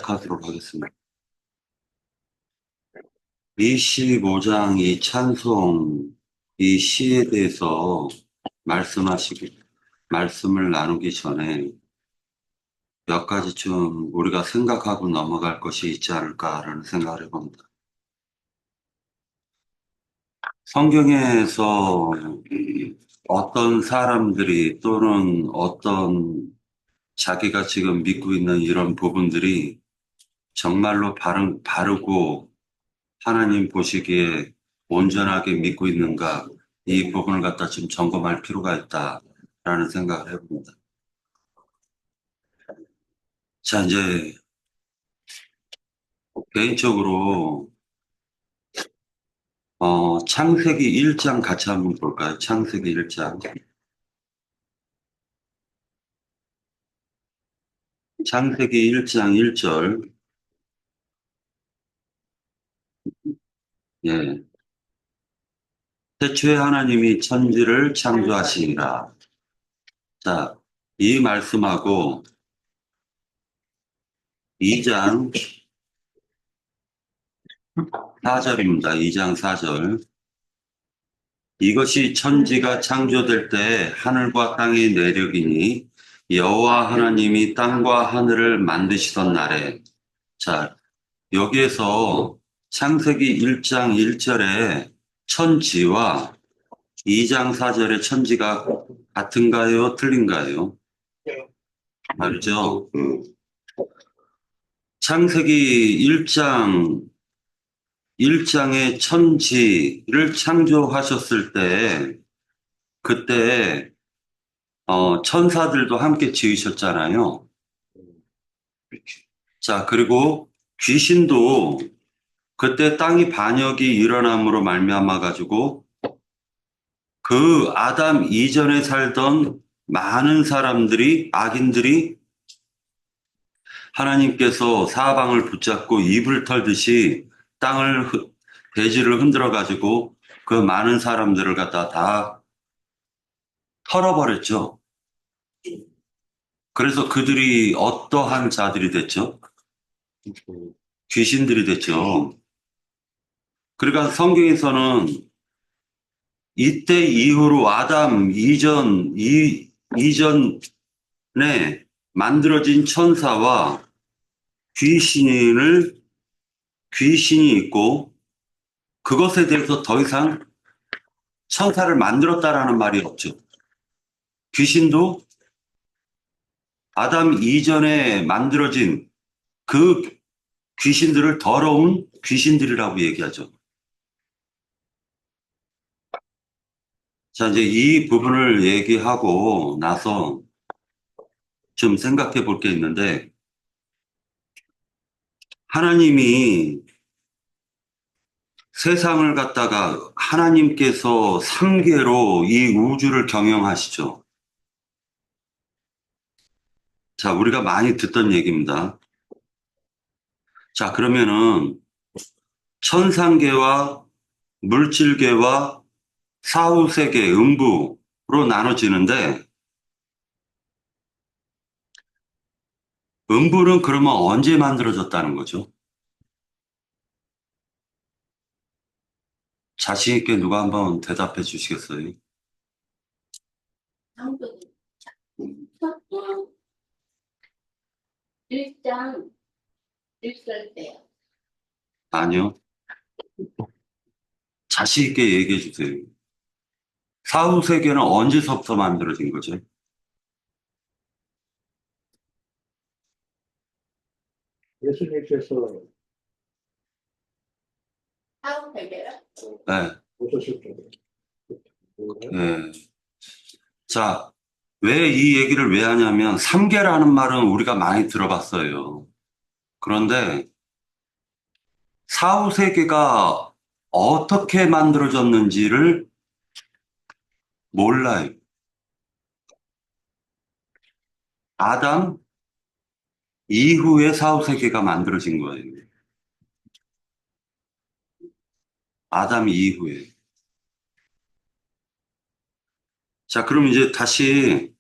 하도록 하겠습니다. 25장 이 찬송, 이 시에 대해서 말씀을 나누기 전에 몇 가지 좀 우리가 생각하고 넘어갈 것이 있지 않을까라는 생각을 해봅니다. 성경에서 어떤 사람들이 또는 어떤 자기가 지금 믿고 있는 이런 부분들이 정말로 바르고 하나님 보시기에 온전하게 믿고 있는가, 이 부분을 갖다 좀 점검할 필요가 있다라는 생각을 해봅니다. 자, 이제 개인적으로 창세기 1장 같이 한번 볼까요? 창세기 1장. 창세기 1장 1절. 예. 태초에 하나님이 천지를 창조하시니라. 자, 이 말씀하고 2장 4절입니다. 2장 4절. 이것이 천지가 창조될 때 하늘과 땅의 내력이니 여호와 하나님이 땅과 하늘을 만드시던 날에. 자, 여기에서 창세기 1장 1절에 천지와 2장 4절의 천지가 같은가요? 틀린가요? 말이죠. 창세기 1장의 천지를 창조하셨을 때 그때 천사들도 함께 지으셨잖아요. 자, 그리고 귀신도 그때 땅이 반역이 일어남으로 말미암아 가지고 그 아담 이전에 살던 많은 사람들이, 악인들이 하나님께서 사방을 붙잡고 이불 털듯이 대지를 흔들어 가지고 그 많은 사람들을 갖다 다 털어버렸죠. 그래서 그들이 어떠한 자들이 됐죠? 귀신들이 됐죠. 그러니까 성경에서는 이때 이후로 아담 이전에 만들어진 천사와 귀신이 있고 그것에 대해서 더 이상 천사를 만들었다라는 말이 없죠. 귀신도 아담 이전에 만들어진 그 귀신들을 더러운 귀신들이라고 얘기하죠. 자, 이제 이 부분을 얘기하고 나서 좀 생각해 볼 게 있는데, 하나님이 세상을 갖다가 하나님께서 3계로 이 우주를 경영하시죠. 자, 우리가 많이 듣던 얘기입니다. 자, 그러면은 천상계와 물질계와 사후세계, 음부로 나눠지는데, 음부는 그러면 언제 만들어졌다는 거죠? 자신 있게 누가 한번 대답해 주시겠어요? 창조기. 1장 1절 때요. 아니요. 자신 있게 얘기해 주세요. 사후세계는 언제서부터 만들어진 거죠? 예수님께서 사후세계요? 네. 오셨을 때 네. 자, 왜 이 얘기를 왜 하냐면, 3계라는 말은 우리가 많이 들어봤어요. 그런데 사후세계가 어떻게 만들어졌는지를 몰라요. 아담 이후에 사후세계가 만들어진 거예요. 아담 이후에. 자, 그럼 이제 다시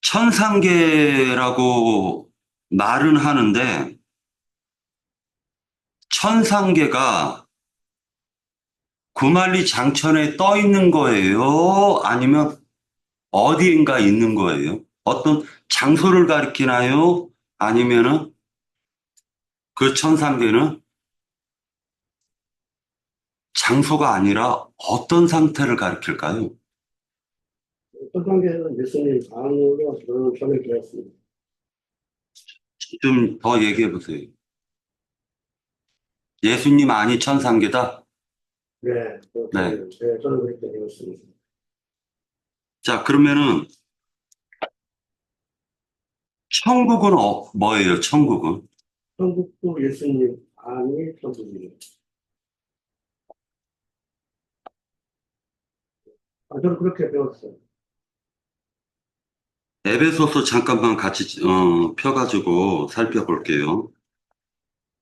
천상계라고 말은 하는데 천상계가 구만리 장천에 떠 있는 거예요? 아니면 어디인가 있는 거예요? 어떤 장소를 가리키나요? 아니면은 그 천상계는 장소가 아니라 어떤 상태를 가리킬까요? 천상계는 예수님 안으로 저는 되었습니다. 좀 더 얘기해 보세요. 예수님 안이 천상계다? 네, 네. 저는 그렇게 되었습니다. 자, 그러면은 천국은 뭐예요? 천국은? 천국도 예수님 안이 천국입니다. 저는 그렇게 배웠어요. 에베소서 잠깐만 같이 펴가지고 살펴볼게요.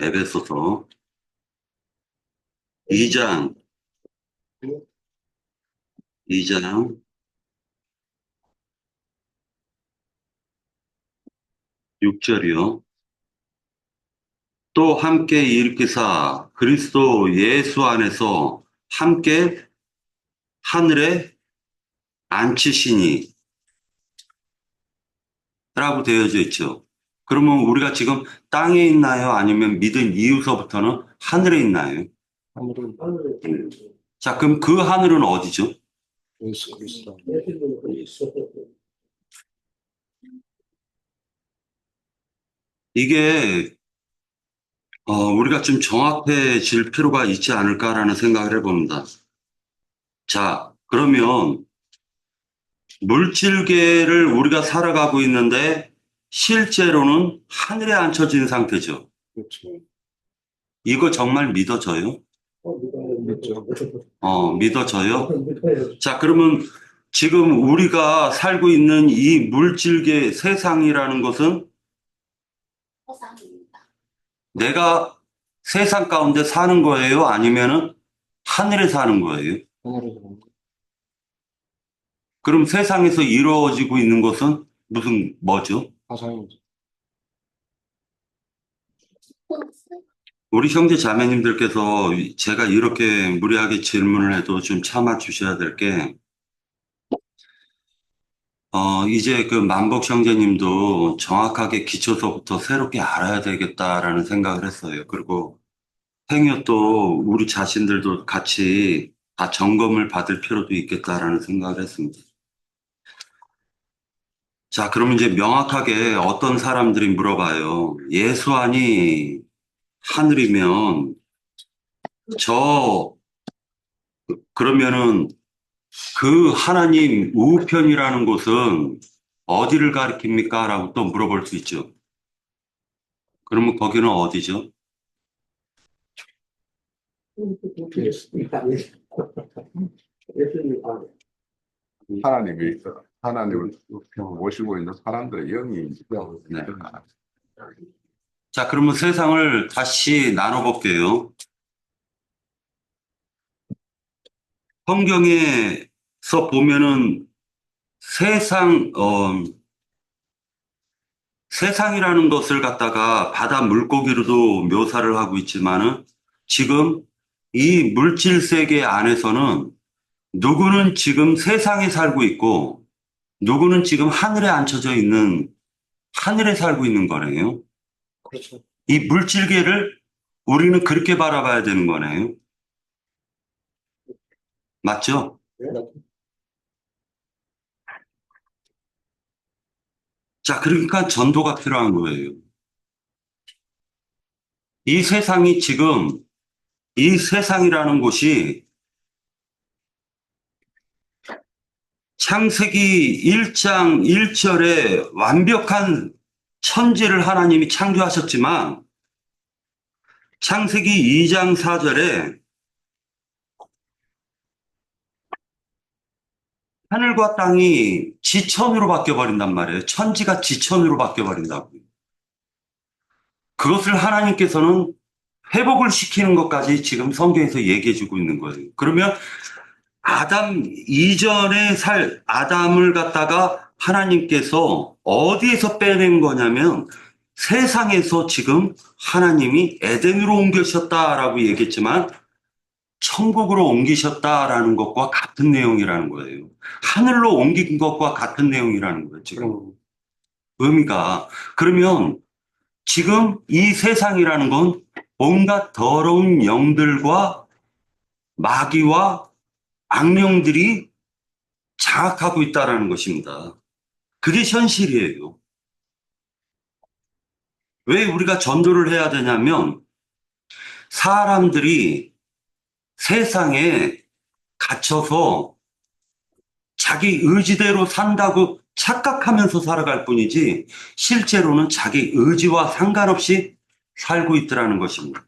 에베소서 2장 2장 6절이요. 또 함께 일으키사 그리스도 예수 안에서 함께 하늘에 앉히시니 라고 되어져 있죠. 그러면 우리가 지금 땅에 있나요? 아니면 믿은 이후서부터는 하늘에 있나요? 하늘에 자, 그럼 그 하늘은 어디죠? 예수 그리스도. 예수님 그리스도. 이게 우리가 좀 정확해질 필요가 있지 않을까라는 생각을 해봅니다. 자, 그러면 물질계를 우리가 살아가고 있는데 실제로는 하늘에 앉혀진 상태죠. 그렇죠. 이거 정말 믿어져요? 믿죠. 믿어져요? 믿어요. 자, 그러면 지금 우리가 살고 있는 이 물질계 세상이라는 것은 허상입니다. 내가 세상 가운데 사는 거예요? 아니면은 하늘에 사는 거예요? 하늘에서 그럼 세상에서 이루어지고 있는 것은 뭐죠? 화상입니다. 우리 형제 자매님들께서 제가 이렇게 무리하게 질문을 해도 좀 참아 주셔야 될 게, 이제 그 만복 형제님도 정확하게 기초서부터 새롭게 알아야 되겠다라는 생각을 했어요. 그리고 행여 또 우리 자신들도 같이 다 점검을 받을 필요도 있겠다라는 생각을 했습니다. 자, 그러면 이제 명확하게 어떤 사람들이 물어봐요. 예수 안이 하늘이면 그러면은 그 하나님 우편이라는 곳은 어디를 가리킵니까? 라고 또 물어볼 수 있죠. 그러면 거기는 어디죠? 예수님 안에. 예수님 안에. 하나님이 하나님을 모시고 있는 사람들의 영이 네. 자, 그러면 세상을 다시 나눠볼게요. 성경에서 보면은 세상이라는 것을 갖다가 바다 물고기로도 묘사를 하고 있지만은 지금 이 물질 세계 안에서는 누구는 지금 세상에 살고 있고 누구는 지금 하늘에 하늘에 살고 있는 거네요. 그렇죠. 이 물질계를 우리는 그렇게 바라봐야 되는 거네요. 맞죠? 네. 자, 그러니까 전도가 필요한 거예요. 이 세상이라는 곳이 창세기 1장 1절에 완벽한 천지를 하나님이 창조하셨지만 창세기 2장 4절에 하늘과 땅이 지천으로 바뀌어버린단 말이에요. 천지가 지천으로 바뀌어버린다고요. 그것을 하나님께서는 회복을 시키는 것까지 지금 성경에서 얘기해주고 있는 거예요. 그러면 아담 이전에 아담을 갖다가 하나님께서 어디에서 빼낸 거냐면 세상에서 지금 하나님이 에덴으로 옮기셨다라고 얘기했지만 천국으로 옮기셨다라는 것과 같은 내용이라는 거예요. 하늘로 옮긴 것과 같은 내용이라는 거예요, 지금. 의미가. 그러면 지금 이 세상이라는 건 온갖 더러운 영들과 마귀와 악령들이 장악하고 있다는 것입니다. 그게 현실이에요. 왜 우리가 전도를 해야 되냐면 사람들이 세상에 갇혀서 자기 의지대로 산다고 착각하면서 살아갈 뿐이지 실제로는 자기 의지와 상관없이 살고 있더라는 것입니다.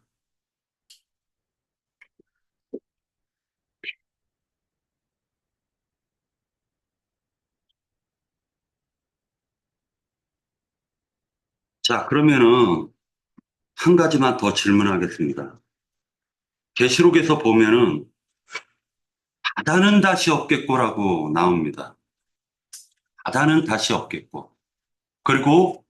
자, 그러면은 한 가지만 더 질문하겠습니다. 계시록에서 보면은 바다는 다시 없겠고라고 나옵니다. 바다는 다시 없겠고. 그리고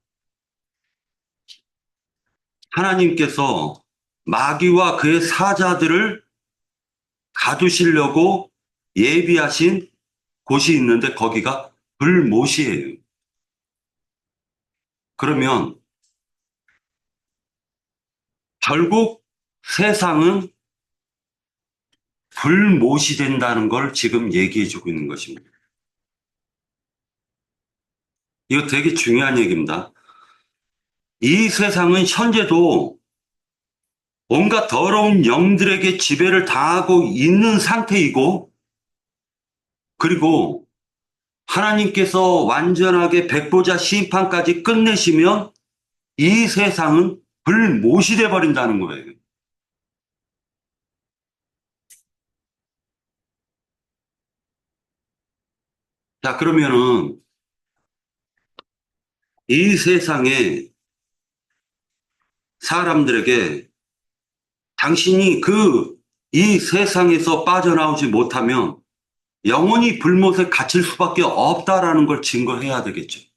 하나님께서 마귀와 그의 사자들을 가두시려고 예비하신 곳이 있는데 거기가 불못이에요. 그러면 결국 세상은 불못이 된다는 걸 지금 얘기해주고 있는 것입니다. 이거 되게 중요한 얘기입니다. 이 세상은 현재도 온갖 더러운 영들에게 지배를 당하고 있는 상태이고, 그리고 하나님께서 완전하게 백보자 심판까지 끝내시면 이 세상은 불못이 돼버린다는 거예요. 자, 그러면은 이 세상에 사람들에게 당신이 이 세상에서 빠져나오지 못하면 영원히 불못에 갇힐 수밖에 없다라는 걸 증거해야 되겠죠.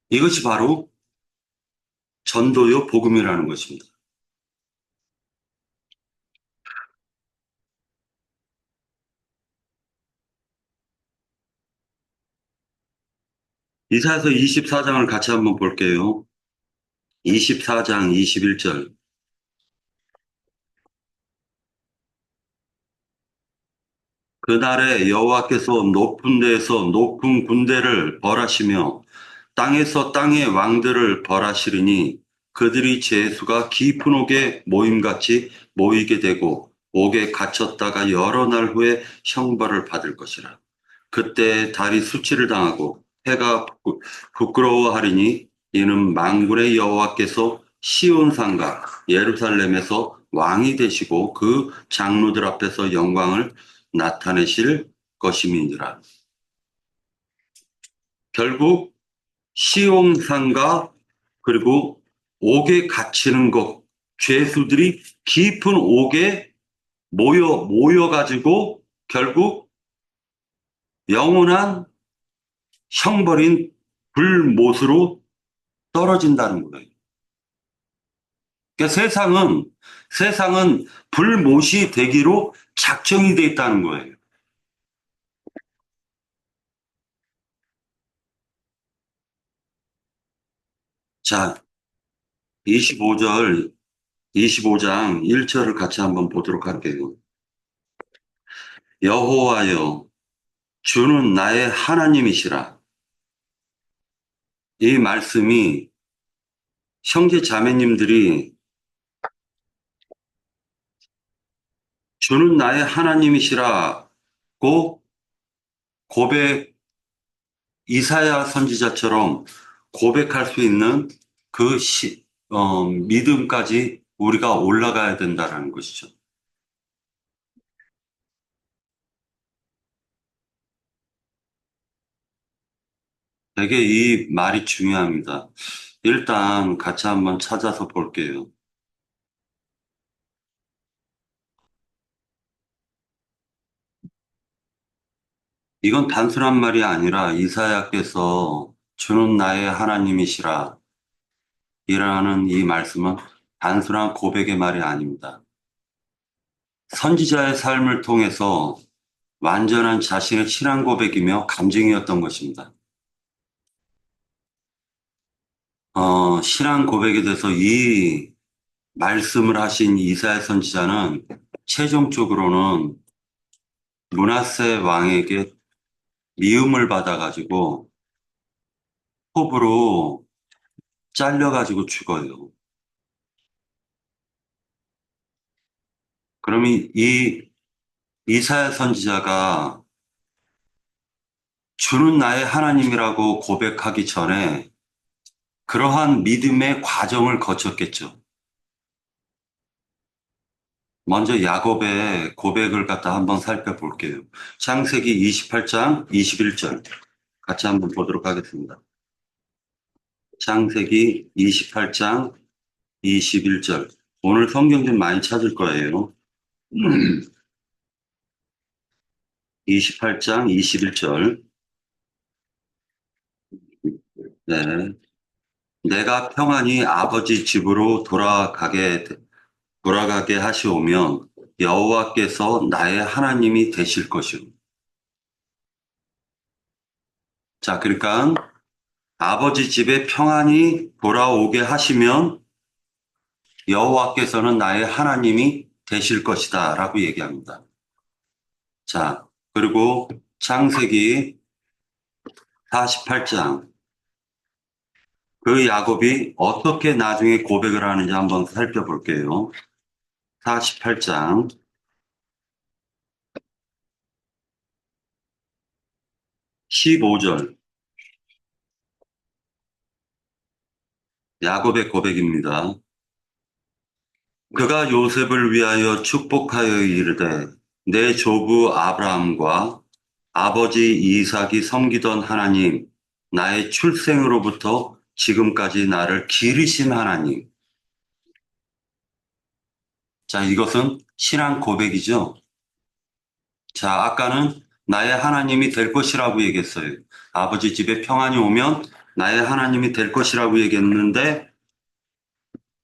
이것이 바로 전도요 복음이라는 것입니다. 이사야서 24장을 같이 한번 볼게요. 24장 21절. 그날에 여호와께서 높은 데에서 높은 군대를 벌하시며 땅에서 땅의 왕들을 벌하시리니 그들이 제수가 깊은 옥에 모임같이 모이게 되고 옥에 갇혔다가 여러 날 후에 형벌을 받을 것이라. 그때 달이 수치를 당하고 해가 부끄러워하리니 이는 만군의 여호와께서 시온산과 예루살렘에서 왕이 되시고 그 장로들 앞에서 영광을 나타내실 것임이니라. 결국 시온산과 그리고 옥에 갇히는 것, 죄수들이 깊은 옥에 모여가지고 결국 영원한 형벌인 불못으로 떨어진다는 거예요. 그러니까 세상은 불못이 되기로 작정이 돼 있다는 거예요. 자, 25장 1절을 같이 한번 보도록 할게요. 여호와여, 주는 나의 하나님이시라. 이 말씀이 형제 자매님들이 주는 나의 하나님이시라고 이사야 선지자처럼 고백할 수 있는 그 믿음까지 우리가 올라가야 된다는 것이죠. 되게 이 말이 중요합니다. 일단 같이 한번 찾아서 볼게요. 이건 단순한 말이 아니라 이사야께서 주는 나의 하나님이시라 이라는 이 말씀은 단순한 고백의 말이 아닙니다. 선지자의 삶을 통해서 완전한 자신의 신앙 고백이며 감증이었던 것입니다. 신앙 고백에 대해서 이 말씀을 하신 이사야 선지자는 최종적으로는 므낫세 왕에게 미움을 받아가지고 톱으로 잘려가지고 죽어요. 그러면 이 이사야 선지자가 주는 나의 하나님이라고 고백하기 전에 그러한 믿음의 과정을 거쳤겠죠. 먼저 야곱의 고백을 갖다 한번 살펴볼게요. 창세기 28장 21절 같이 한번 보도록 하겠습니다. 창세기 28장 21절. 오늘 성경 좀 많이 찾을 거예요. 28장 21절. 네. 내가 평안히 아버지 집으로 돌아가게 하시오면 여호와께서 나의 하나님이 되실 것이요. 자, 그러니까 아버지 집에 평안히 돌아오게 하시면 여호와께서는 나의 하나님이 되실 것이다 라고 얘기합니다. 자, 그리고 창세기 48장 그 야곱이 어떻게 나중에 고백을 하는지 한번 살펴볼게요. 48장 15절 야곱의 고백입니다. 그가 요셉을 위하여 축복하여 이르되 내 조부 아브라함과 아버지 이삭이 섬기던 하나님, 나의 출생으로부터 지금까지 나를 기르신 하나님. 자, 이것은 신앙 고백이죠. 자, 아까는 나의 하나님이 될 것이라고 얘기했어요. 아버지 집에 평안이 오면 나의 하나님이 될 것이라고 얘기했는데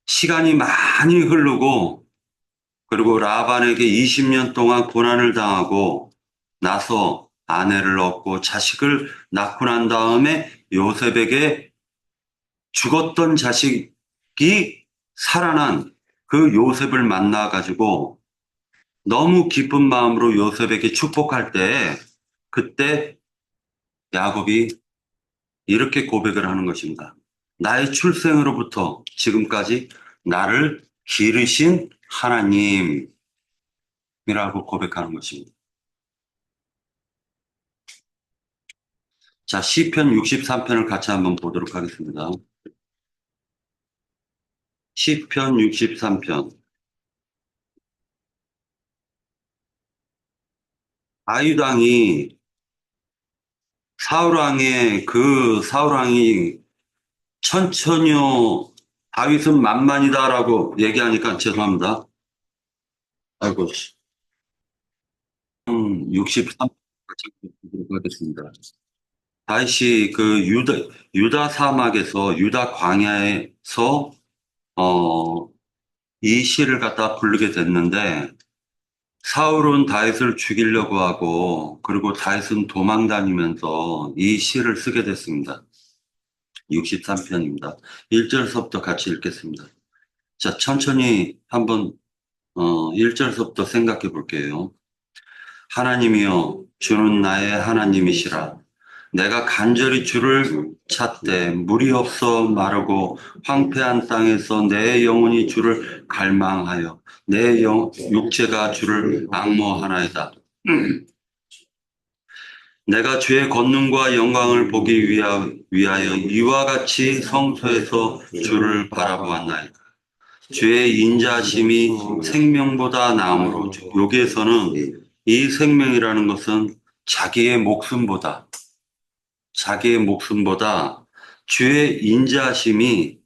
시간이 많이 흐르고 그리고 라반에게 20년 동안 고난을 당하고 나서 아내를 얻고 자식을 낳고 난 다음에 요셉에게 죽었던 자식이 살아난 그 요셉을 만나가지고 너무 기쁜 마음으로 요셉에게 축복할 때 그때 야곱이 이렇게 고백을 하는 것입니다. 나의 출생으로부터 지금까지 나를 기르신 하나님이라고 고백하는 것입니다. 자, 시편 63편을 같이 한번 보도록 하겠습니다. 시편 63편. 아유당이 사울왕이 천천히요 다윗은 만만이다라고 얘기하니까 죄송합니다. 아이고 63편 보도록 하겠습니다. 다윗이 그 유다 사막에서 유다 광야에서 이 시를 갖다 부르게 됐는데 사울은 다윗을 죽이려고 하고 그리고 다윗은 도망 다니면서 이 시를 쓰게 됐습니다. 63편입니다. 1절서부터 같이 읽겠습니다. 자, 천천히 한번 1절서부터 생각해 볼게요. 하나님이여 주는 나의 하나님이시라. 내가 간절히 주를 찾되 물이 없어 마르고 황폐한 땅에서 내 영혼이 주를 갈망하여 내 육체가 주를 앙모하나이다. 내가 주의 권능과 영광을 보기 위하여 이와 같이 성소에서 주를 바라보았나이다. 주의 인자심이 생명보다 나음으로 여기에서는 이 생명이라는 것은 자기의 목숨보다 주의 인자심이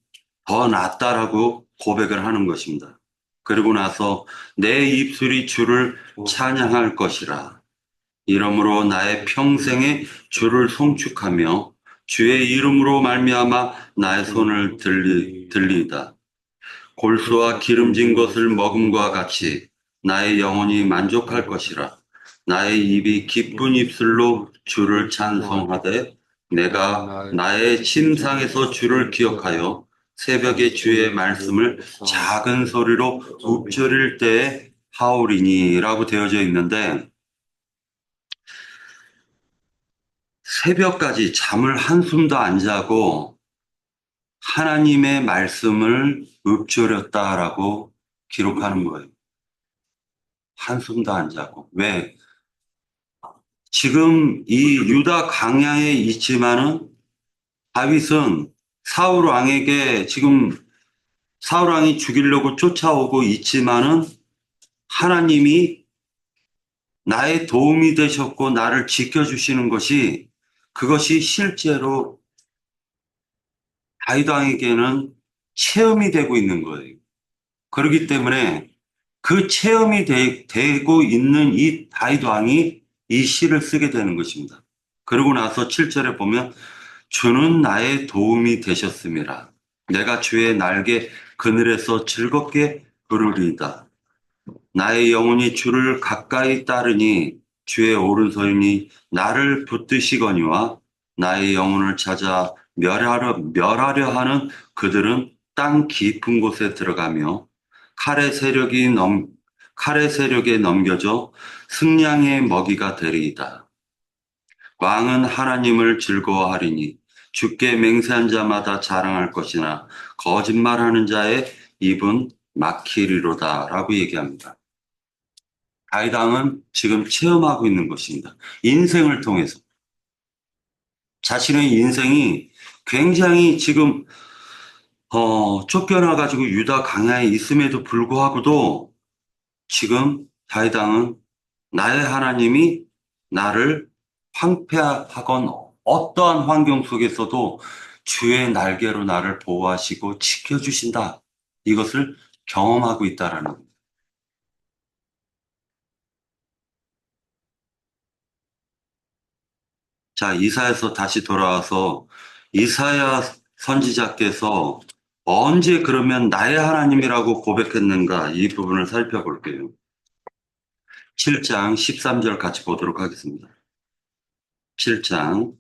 더 낫다라고 고백을 하는 것입니다. 그리고 나서 내 입술이 주를 찬양할 것이라. 이러므로 나의 평생에 주를 송축하며 주의 이름으로 말미암아 나의 손을 들리이다. 골수와 기름진 것을 먹음과 같이 나의 영혼이 만족할 것이라. 나의 입이 기쁜 입술로 주를 찬송하되 내가 나의 침상에서 주를 기억하여 새벽에 주의 말씀을 작은 소리로 읊조릴 때에 하오리니라고 되어져 있는데, 새벽까지 잠을 한숨도 안 자고 하나님의 말씀을 읊조렸다라고 기록하는 거예요. 한숨도 안 자고. 왜? 지금 이 유다 광야에 있지만은 다윗은 사울 왕에게 지금 사울 왕이 죽이려고 쫓아오고 있지만은 하나님이 나의 도움이 되셨고 나를 지켜주시는 것이, 그것이 실제로 다윗 왕에게는 체험이 되고 있는 거예요. 그렇기 때문에 그 체험이 되고 있는 이 다윗 왕이 이 시를 쓰게 되는 것입니다. 그러고 나서 7절에 보면 주는 나의 도움이 되셨음이라. 내가 주의 날개 그늘에서 즐겁게 부르리이다. 나의 영혼이 주를 가까이 따르니 주의 오른손이 나를 붙드시거니와 나의 영혼을 찾아 멸하려 하는 그들은 땅 깊은 곳에 들어가며 칼의 세력에 넘겨져 승량의 먹이가 되리이다. 왕은 하나님을 즐거워하리니 주께 맹세한 자마다 자랑할 것이나 거짓말하는 자의 입은 막히리로다 라고 얘기합니다. 다윗 왕은 지금 체험하고 있는 것입니다. 인생을 통해서 자신의 인생이 굉장히 지금 쫓겨나가지고 유다 광야에 있음에도 불구하고도 지금 다윗 왕은 나의 하나님이 나를 황폐하건 어떠한 환경 속에서도 주의 날개로 나를 보호하시고 지켜주신다. 이것을 경험하고 있다라는 겁니다. 자, 이사야서 다시 돌아와서 이사야 선지자께서 언제 그러면 나의 하나님이라고 고백했는가, 이 부분을 살펴볼게요. 7장 13절 같이 보도록 하겠습니다. 7장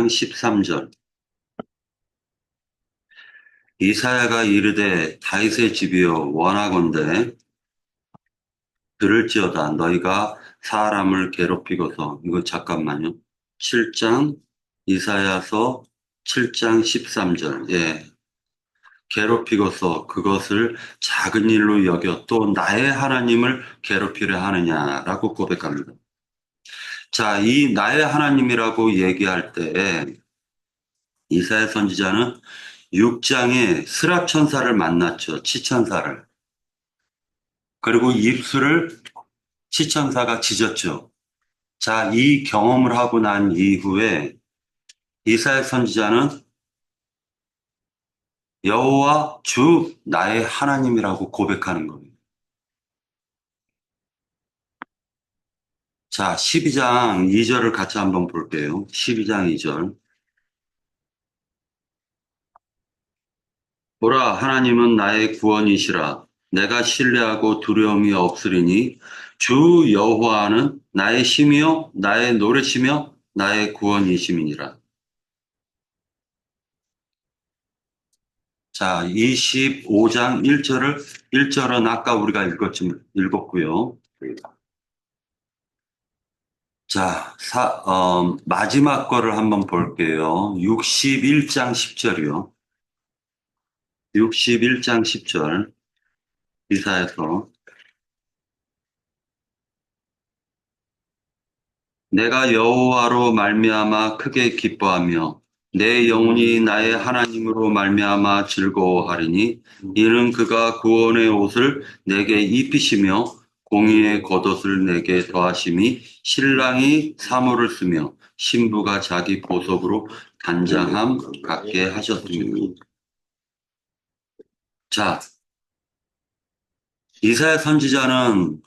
13절. 이사야가 이르되 다윗의 집이여 원하건대 들을지어다. 너희가 사람을 괴롭히고서, 이거 잠깐만요. 7장 이사야서 7장 13절. 예. 괴롭히고서 그것을 작은 일로 여겨 또 나의 하나님을 괴롭히려 하느냐라고 고백합니다. 자, 이 나의 하나님이라고 얘기할 때 이사야 선지자는 6장에 스랍천사를 만났죠. 치천사를. 그리고 입술을 치천사가 찢었죠. 자, 이 경험을 하고 난 이후에 이사야 선지자는 여호와 주 나의 하나님이라고 고백하는 겁니다. 자, 12장 2절을 같이 한번 볼게요. 12장 2절. 보라, 하나님은 나의 구원이시라. 내가 신뢰하고 두려움이 없으리니 주 여호와는 나의 힘이요 나의 노래시며 나의 구원이심이니라. 자, 25장 1절은 아까 우리가 읽었고요. 자, 마지막 거를 한번 볼게요. 61장 10절이요. 61장 10절. 이사야서. 내가 여호와로 말미암아 크게 기뻐하며 내 영혼이 나의 하나님으로 말미암아 즐거워하리니 이는 그가 구원의 옷을 내게 입히시며 공의의 겉옷을 내게 더하심이 신랑이 사모를 쓰며 신부가 자기 보석으로 단장함 갖게 하셨습니다. 자, 이사야 선지자는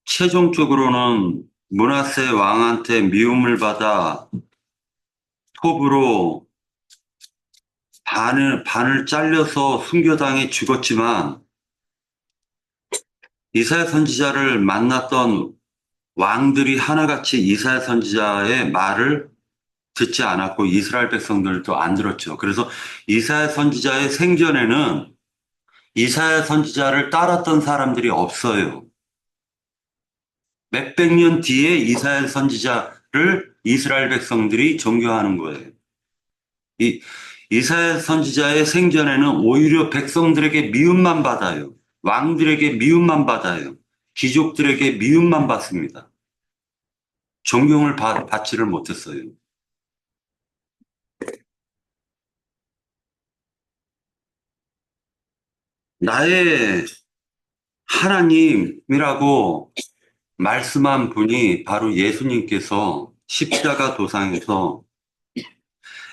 최종적으로는 므낫세 왕한테 미움을 받아 톱으로 반을 잘려서 순교당해 죽었지만 이사야 선지자를 만났던 왕들이 하나같이 이사야 선지자의 말을 듣지 않았고 이스라엘 백성들도 안 들었죠. 그래서 이사야 선지자의 생전에는 이사야 선지자를 따랐던 사람들이 없어요. 몇백 년 뒤에 이사야 선지자를 이스라엘 백성들이 존경하는 거예요. 이사야 선지자의 생전에는 오히려 백성들에게 미움만 받아요. 왕들에게 미움만 받아요. 귀족들에게 미움만 받습니다. 존경을 받지를 못했어요. 나의 하나님이라고 말씀한 분이 바로 예수님께서 십자가 도상에서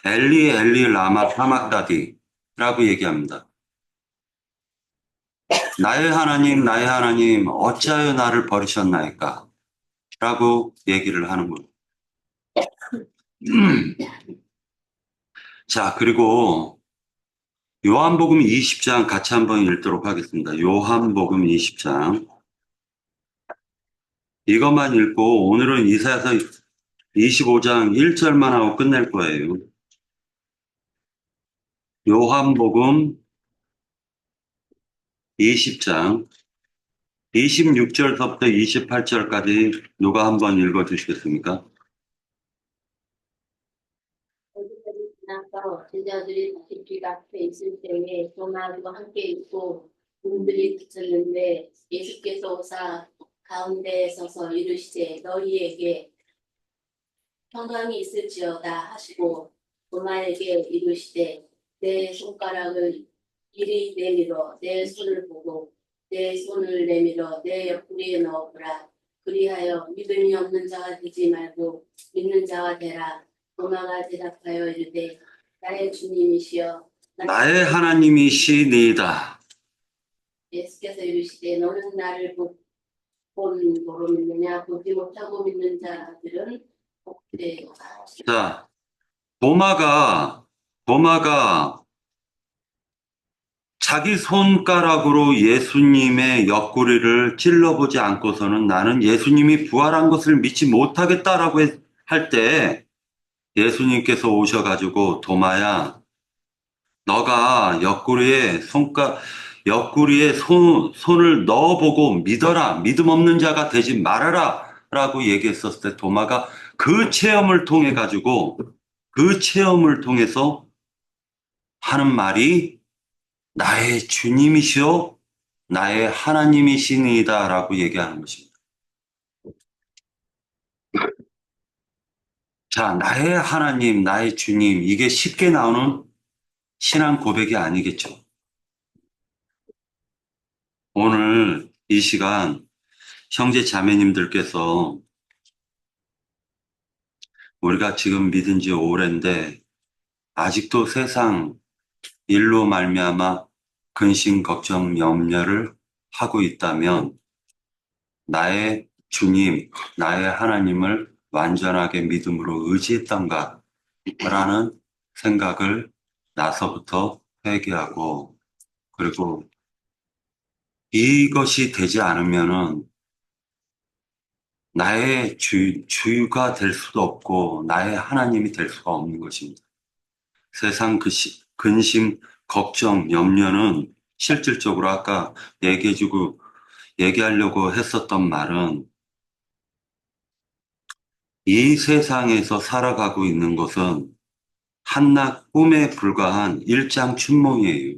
엘리 엘리 라마 사막다디라고 얘기합니다. 나의 하나님 어찌하여 나를 버리셨나이까? 라고 얘기를 하는 거예요. 자, 그리고 요한복음 20장 같이 한번 읽도록 하겠습니다. 요한복음 20장. 이것만 읽고 오늘은 이사야서 25장 1절만 하고 끝낼 거예요. 요한복음 20장 26절부터 28절까지 누가 한번 읽어 주시겠습니까? 어디까지 지나서 제자들이 다시 길 앞에 있을 때에 도마도 함께 있고 문들이 닫혔는데 예수께서 오사 가운데에 서서 이르시되 너희에게 평강이 있을지어다 하시고 도마에게 이르시되 내 손가락을 이리 내밀어 내 손을 보고 내 손을 내밀어 내 옆구리에 넣어보라. 그리하여 믿음이 없는 자가 되지 말고 믿는 자가 되라. 도마가 대답하여 이르되 나의 주님이시여 나의 하나님이시니이다. 예수께서 이르시되 너는 나를 보로 믿느냐 보지 못하고 믿는 자들은 복되도다. 자, 도마가 자기 손가락으로 예수님의 옆구리를 찔러보지 않고서는 나는 예수님이 부활한 것을 믿지 못하겠다라고 할 때 예수님께서 오셔가지고 도마야, 너가 옆구리에 손을 넣어보고 믿어라. 믿음 없는 자가 되지 말아라. 라고 얘기했었을 때 도마가 그 체험을 통해서 하는 말이 나의 주님이시오, 나의 하나님이시니이다 라고 얘기하는 것입니다. 자, 나의 하나님, 나의 주님, 이게 쉽게 나오는 신앙 고백이 아니겠죠. 오늘 이 시간 형제 자매님들께서 우리가 지금 믿은 지 오랜데 아직도 세상 일로 말미암아 근심, 걱정, 염려를 하고 있다면 나의 주님, 나의 하나님을 완전하게 믿음으로 의지했던가 라는 생각을 나서부터 회개하고, 그리고 이것이 되지 않으면은 나의 주가 될 수도 없고 나의 하나님이 될 수가 없는 것입니다. 세상 근심, 걱정, 염려는 실질적으로 아까 얘기하려고 했었던 말은 이 세상에서 살아가고 있는 것은 한낱 꿈에 불과한 일장춘몽이에요.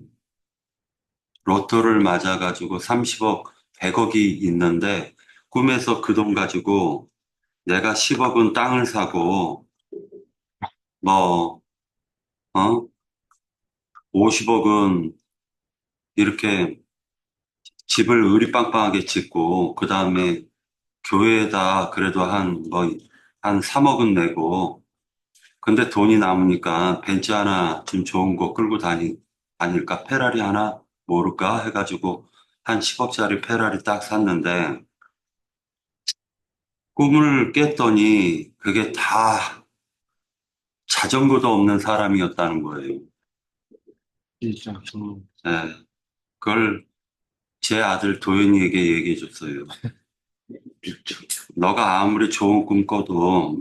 로또를 맞아가지고 30억, 100억이 있는데 꿈에서 그 돈 가지고 내가 10억은 땅을 사고 뭐 50억은 이렇게 집을 으리빵빵하게 짓고 그 다음에 교회에다 그래도 한 3억은 내고, 근데 돈이 남으니까 벤츠 하나 좀 좋은 거 끌고 다닐까? 페라리 하나 모를까 해가지고 한 10억짜리 페라리 딱 샀는데 꿈을 깼더니 그게 다 자전거도 없는 사람이었다는 거예요. 진짜. 예, 그걸 제 아들 도현이에게 얘기해 줬어요. 너가 아무리 좋은 꿈 꿔도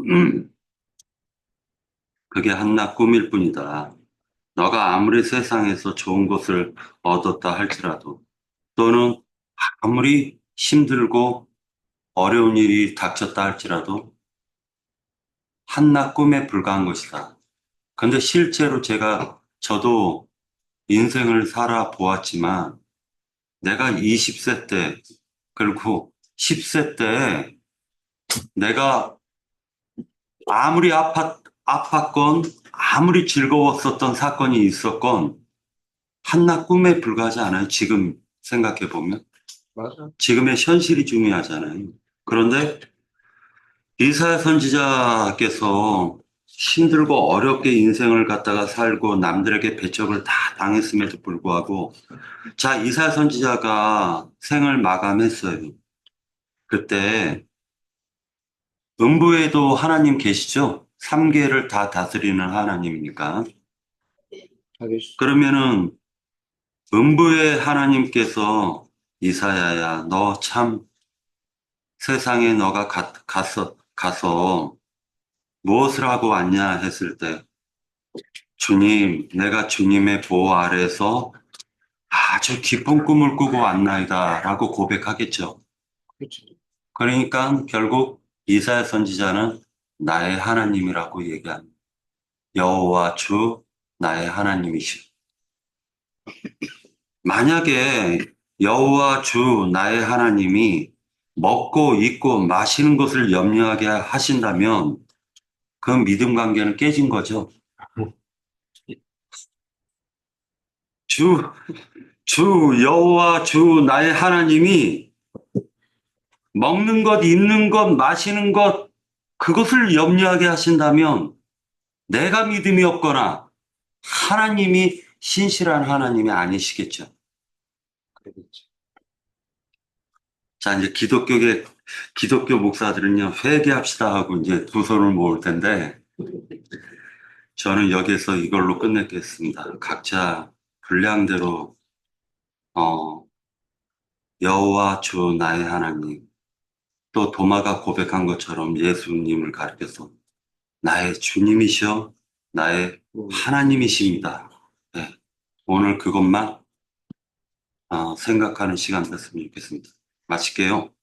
그게 한낱 꿈일 뿐이다. 너가 아무리 세상에서 좋은 것을 얻었다 할지라도 또는 아무리 힘들고 어려운 일이 닥쳤다 할지라도 한낱 꿈에 불과한 것이다. 근데 실제로 저도 인생을 살아보았지만 내가 20세 때 그리고 10세 때 내가 아무리 아팠건 아무리 즐거웠었던 사건이 있었건 한낱 꿈에 불과하지 않아요. 지금 생각해 보면. 맞아. 지금의 현실이 중요하잖아요. 그런데 이사야 선지자께서 힘들고 어렵게 인생을 갖다가 살고 남들에게 배척을 다 당했음에도 불구하고 자, 이사야 선지자가 생을 마감했어요. 그때 음부에도 하나님 계시죠? 3계를 다 다스리는 하나님이니까. 알겠어. 그러면은 음부의 하나님께서 이사야야, 너 참 세상에 너가 가서 무엇을 하고 왔냐 했을 때 주님, 내가 주님의 보호 아래에서 아주 깊은 꿈을 꾸고 왔나이다 라고 고백하겠죠. 그렇지. 그러니까 결국 이사야 선지자는 나의 하나님이라고 얘기합니다. 여호와 주 나의 하나님이시오. 만약에 여호와 주 나의 하나님이 먹고 입고 마시는 것을 염려하게 하신다면 그 믿음 관계는 깨진 거죠. 여호와 주 나의 하나님이 먹는 것, 입는 것, 마시는 것 그것을 염려하게 하신다면 내가 믿음이 없거나 하나님이 신실한 하나님이 아니시겠죠. 그렇지. 자, 이제 기독교 목사들은요, 회개합시다 하고 이제 두 손을 모을 텐데, 저는 여기에서 이걸로 끝내겠습니다. 각자 분량대로, 여호와 주 나의 하나님, 또 도마가 고백한 것처럼 예수님을 가리켜서 나의 주님이시여, 나의 하나님이십니다. 네, 오늘 그것만 생각하는 시간 됐으면 좋겠습니다. 마칠게요.